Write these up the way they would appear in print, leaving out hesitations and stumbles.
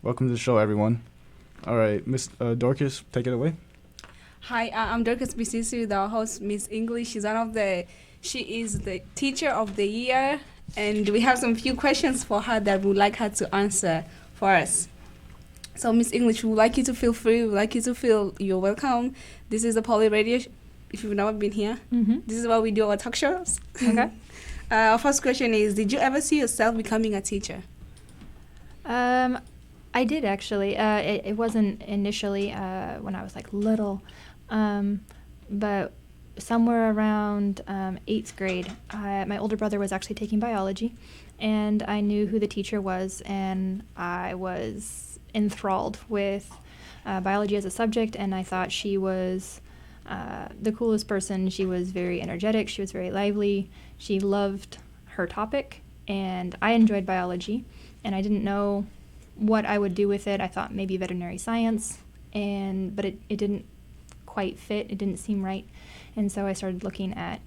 Welcome to the show, everyone. All right, Miss Dorcas, take it away. Hi, I'm Dorcas Bisisi, the host, Miss English. She is the teacher of the year, and we have some few questions for her that we would like her to answer for us. So, Miss English, we would like you to feel free. We would like you to feel you're welcome. This is the Poly Radio. If you've never been here, this is where we do our talk shows. Okay. Our first question is: did you ever see yourself becoming a teacher? I did actually. It wasn't initially when I was like little, but somewhere around 8th grade, my older brother was actually taking biology, and I knew who the teacher was, and I was enthralled with biology as a subject, and I thought she was the coolest person. She was very energetic. She was very lively. She loved her topic, and I enjoyed biology, and I didn't know what I would do with it. I thought maybe veterinary science, but it didn't quite fit. It didn't seem right. And so I started looking at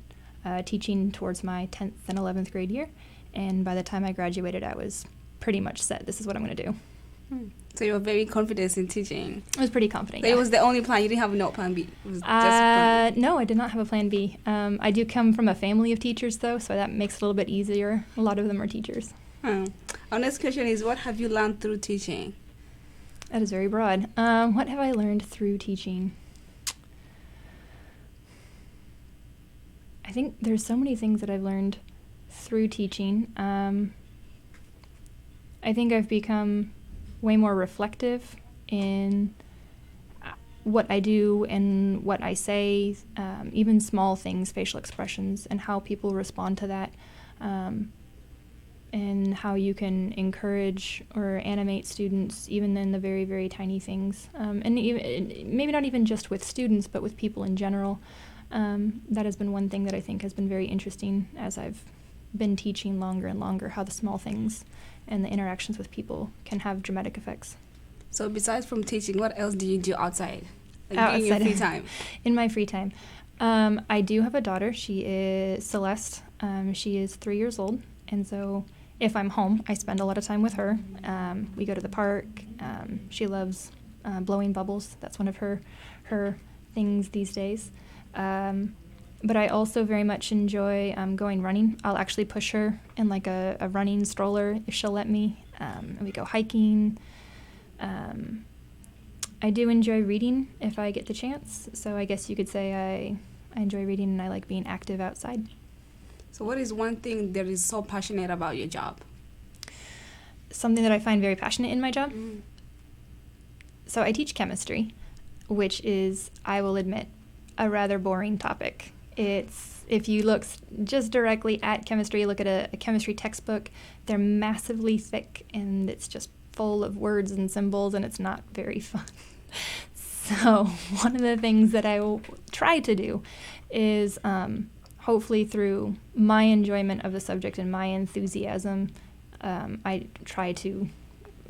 teaching towards my 10th and 11th grade year. And by the time I graduated, I was pretty much set. This is what I'm going to do. So you were very confident in teaching. I was pretty confident. So yeah. it was the only plan. You didn't have no plan B. It was just plan B. No, I did not have a plan B. I do come from a family of teachers, though, so that makes it a little bit easier. A lot of them are teachers. Our next question is: what have you learned through teaching? That is very broad. What have I learned through teaching? I think there's so many things that I've learned through teaching. I think I've become way more reflective in what I do and what I say, even small things, facial expressions, and how people respond to that, and how you can encourage or animate students even in the very, very tiny things. And even, maybe not even just with students, but with people in general. That has been one thing that I think has been very interesting as I've been teaching longer and longer, how the small things and the interactions with people can have dramatic effects. So besides from teaching, what else do you do outside? Outside. In your free time? In my free time. I do have a daughter. She is Celeste. She is 3 years old. And so if I'm home, I spend a lot of time with her. We go to the park. She loves blowing bubbles. That's one of her things these days. But I also very much enjoy going running. I'll actually push her in like a running stroller if she'll let me. And we go hiking. I do enjoy reading if I get the chance. So I guess you could say I enjoy reading and I like being active outside. So what is one thing that is so passionate about your job? Something that I find very passionate in my job? So I teach chemistry, which is, I will admit, a rather boring topic. If you look just directly at chemistry, look at a chemistry textbook, they're massively thick and it's just full of words and symbols and it's not very fun. So one of the things that I will try to do is hopefully through my enjoyment of the subject and my enthusiasm, I try to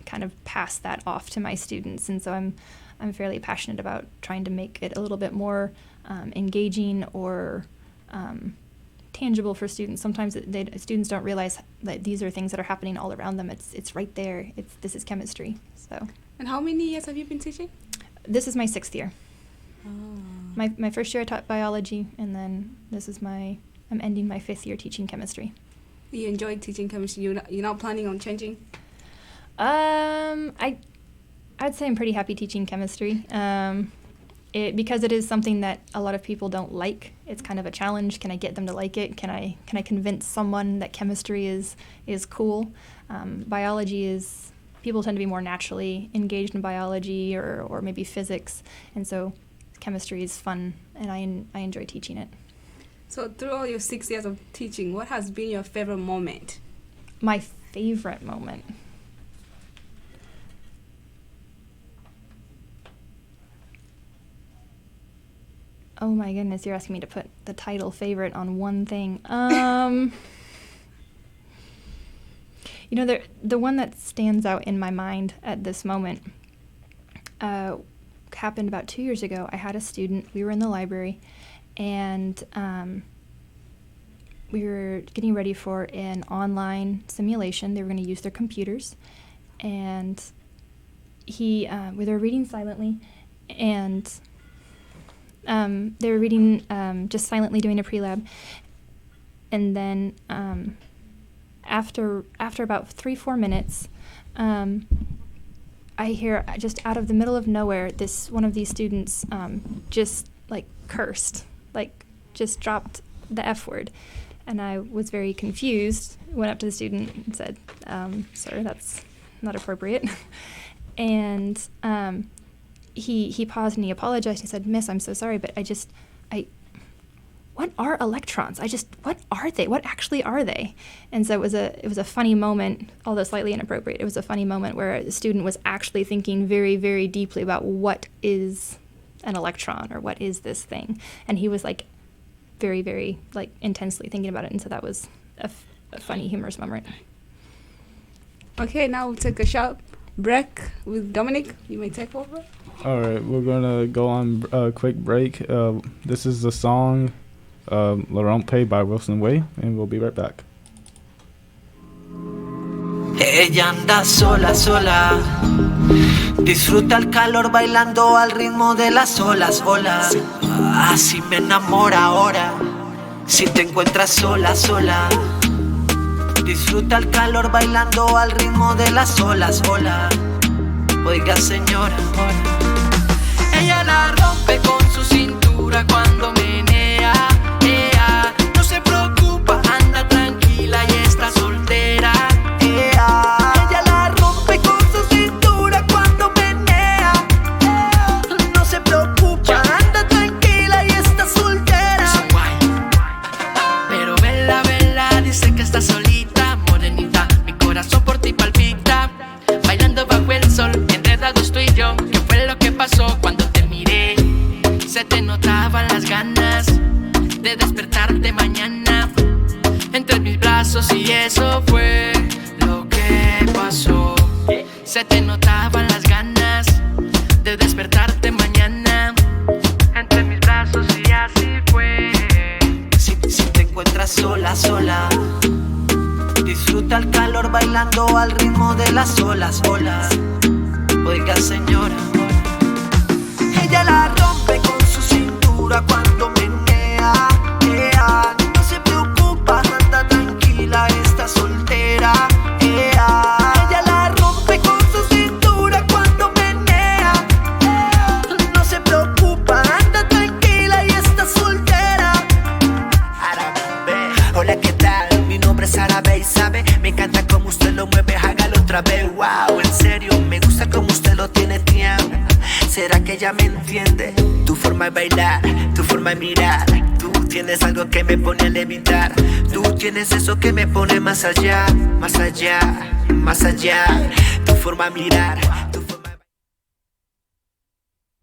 kind of pass that off to my students. And so I'm fairly passionate about trying to make it a little bit more engaging or tangible for students. Sometimes students don't realize that these are things that are happening all around them. It's right there. This is chemistry. So. And how many years have you been teaching? This is my 6th year. Oh. My first year I taught biology, and then I'm ending my 5th year teaching chemistry. You enjoy teaching chemistry? You're not planning on changing? I'd say I'm pretty happy teaching chemistry. Because it is something that a lot of people don't like. It's kind of a challenge. Can I get them to like it? Can I convince someone that chemistry is cool? Biology is, people tend to be more naturally engaged in biology or maybe physics, and so chemistry is fun, and I enjoy teaching it. So through all your 6 years of teaching, what has been your favorite moment? My favorite moment? Oh my goodness, you're asking me to put the title favorite on one thing. The one that stands out in my mind at this moment happened about 2 years ago. I had a student, we were in the library, and we were getting ready for an online simulation. They were going to use their computers, and we were reading silently, and they were reading just silently doing a pre-lab, and then after about 3-4 minutes, I hear just out of the middle of nowhere, one of these students just like cursed, like just dropped the F word. And I was very confused, went up to the student and said, sir, that's not appropriate. And he paused and he apologized. He said, Miss, I'm so sorry, but what are electrons? What are they? What actually are they? And so it was a funny moment, although slightly inappropriate. It was a funny moment where the student was actually thinking very, very deeply about what is an electron or what is this thing. And he was like very, very like intensely thinking about it. And so that was a funny, humorous moment. Okay, now we'll take a short break with Dominic. You may take over. All right, we're gonna go on a quick break. This is the song La Rompe by Wilson Way, and we'll be right back. Ella anda sola, sola. Disfruta el calor bailando al ritmo de las olas, olas. Así me enamora ahora. Si te encuentras sola, sola. Disfruta el calor bailando al ritmo de las olas, olas. Oiga, señora, ella la rompe con su cintura cuando menea, ea. No se preocupa, anda tranquila y está soltera, ea. Ella la rompe con su cintura cuando menea, ea. No se preocupa, anda tranquila y está soltera. Pero vela, vela, dice que está solita, morenita. Mi corazón por ti palpita, bailando bajo el sol, enredados tú y yo. ¿Qué fue lo que pasó cuando te miré? Se te notaban las ganas de despertarte mañana entre mis brazos, y eso fue lo que pasó. Se te notaban las ganas de despertarte mañana entre mis brazos, y así fue. Si te encuentras sola, sola, disfruta el calor bailando al ritmo de las olas, olas. Oiga, señora, ella la rompe con su cintura cuando menea, ea. No se preocupa, anda tranquila, está soltera, ea. Ella la rompe con su cintura cuando menea, ea. No se preocupa, anda tranquila y está soltera. Árabe, hola, ¿qué tal? Mi nombre es Árabe y sabe, me encanta cómo usted lo mueve, hágalo otra vez. Wow, en serio, me gusta cómo usted lo tiene, tía. ¿Será que ella me entiende? Tu forma de bailar, tu forma de mirar. Tú tienes algo que me pone a levitar. Tú tienes eso que me pone más allá, más allá, más allá. Tu forma de mirar, tu forma de bailar,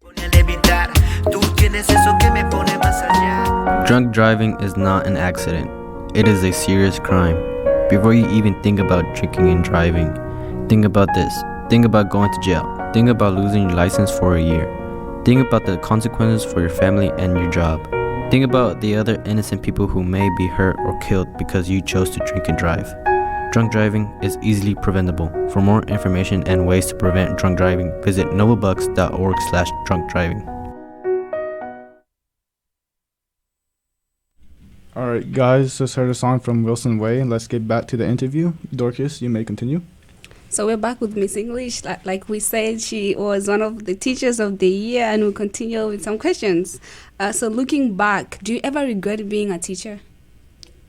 me pone a levitar. Tú tienes eso que me pone más allá. Drunk driving is not an accident. It is a serious crime. Before you even think about drinking and driving, think about this. Think about going to jail. Think about losing your license for a year. Think about the consequences for your family and your job. Think about the other innocent people who may be hurt or killed because you chose to drink and drive. Drunk driving is easily preventable. For more information and ways to prevent drunk driving, visit novabucks.org/drunkdriving. All right, guys, just heard a song from Wilson Way. Let's get back to the interview. Dorcas, you may continue. So we're back with Miss English. Like we said, she was one of the teachers of the year, and we'll continue with some questions. So looking back, do you ever regret being a teacher?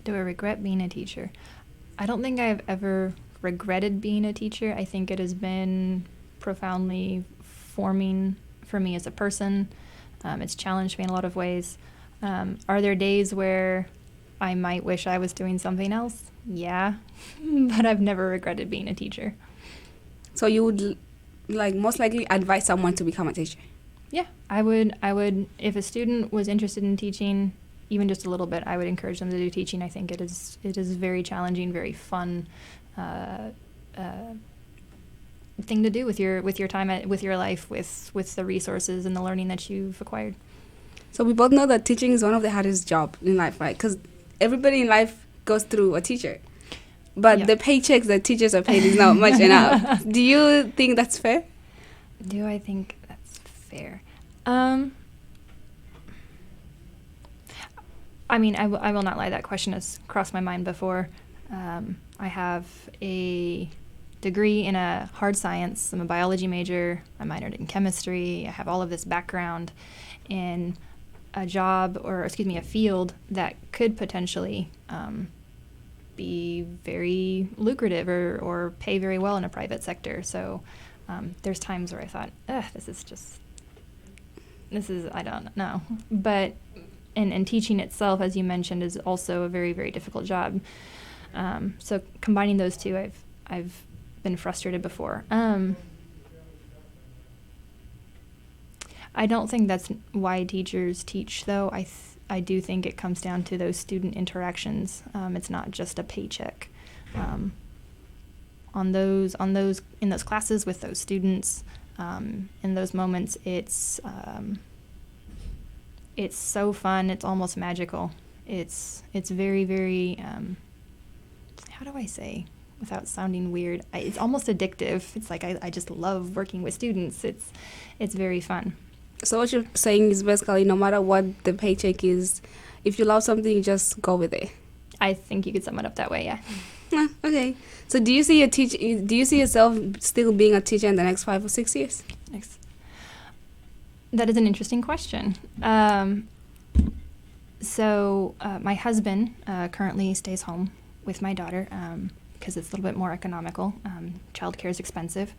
Do I regret being a teacher? I don't think I've ever regretted being a teacher. I think it has been profoundly forming for me as a person. It's challenged me in a lot of ways. Are there days where I might wish I was doing something else? Yeah, but I've never regretted being a teacher. So you would most likely advise someone to become a teacher? Yeah, I would, if a student was interested in teaching, even just a little bit, I would encourage them to do teaching. I think it is very challenging, very fun thing to do with your time, with your life, with the resources and the learning that you've acquired. So we both know that teaching is one of the hardest jobs in life, right? Because everybody in life goes through a teacher. But the paychecks that teachers are paid is not much enough. Do you think that's fair? Do I think that's fair? I mean, I will not lie. That question has crossed my mind before. I have a degree in a hard science. I'm a biology major. I minored in chemistry. I have all of this background in a job, or excuse me, a field that could potentially be very lucrative or pay very well in a private sector. So there's times where I thought, I don't know. But and teaching itself, as you mentioned, is also a very, very difficult job. So combining those two, I've been frustrated before. I don't think that's why teachers teach, though. I do think it comes down to those student interactions. It's not just a paycheck. In those classes with those students, in those moments, it's so fun. It's almost magical. It's very, very. How do I say, without sounding weird? It's almost addictive. It's like I just love working with students. It's very fun. So what you're saying is basically no matter what the paycheck is, if you love something, you just go with it. I think you could sum it up that way, yeah. Okay. So do you see yourself still being a teacher in the next 5 or 6 years? That is an interesting question. So my husband currently stays home with my daughter because it's a little bit more economical. Childcare is expensive.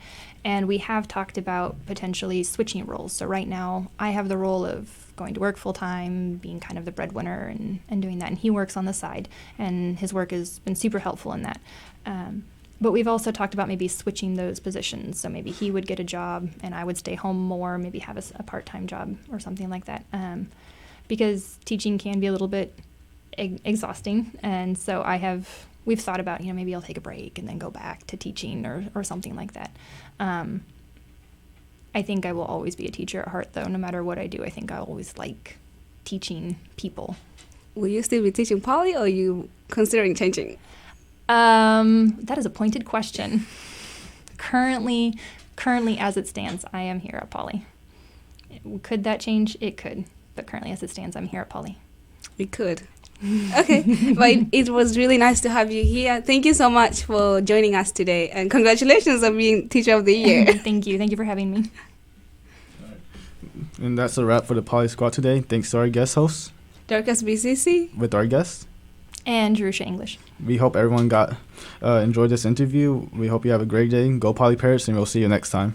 And we have talked about potentially switching roles. So right now I have the role of going to work full-time, being kind of the breadwinner and doing that. And he works on the side, and his work has been super helpful in that. But we've also talked about maybe switching those positions. So maybe he would get a job and I would stay home more, maybe have a part-time job or something like that. Because teaching can be a little bit exhausting. And so we've thought about, maybe I'll take a break and then go back to teaching or something like that. I think I will always be a teacher at heart, though. No matter what I do, I think I always like teaching people. Will you still be teaching poly, or are you considering changing? That is a pointed question. Currently, as it stands, I am here at Poly. Could that change? It could. But currently, as it stands, I'm here at Poly. It could. Okay. But it was really nice to have you here. Thank you so much for joining us today. And congratulations on being Teacher of the Year. Thank you. Thank you for having me. And that's a wrap for the Poly Squad today. Thanks to our guest hosts. Dorcas Bisisi. With our guests. And Jerusha English. We hope everyone enjoyed this interview. We hope you have a great day. Go Poly Parrots, and we'll see you next time.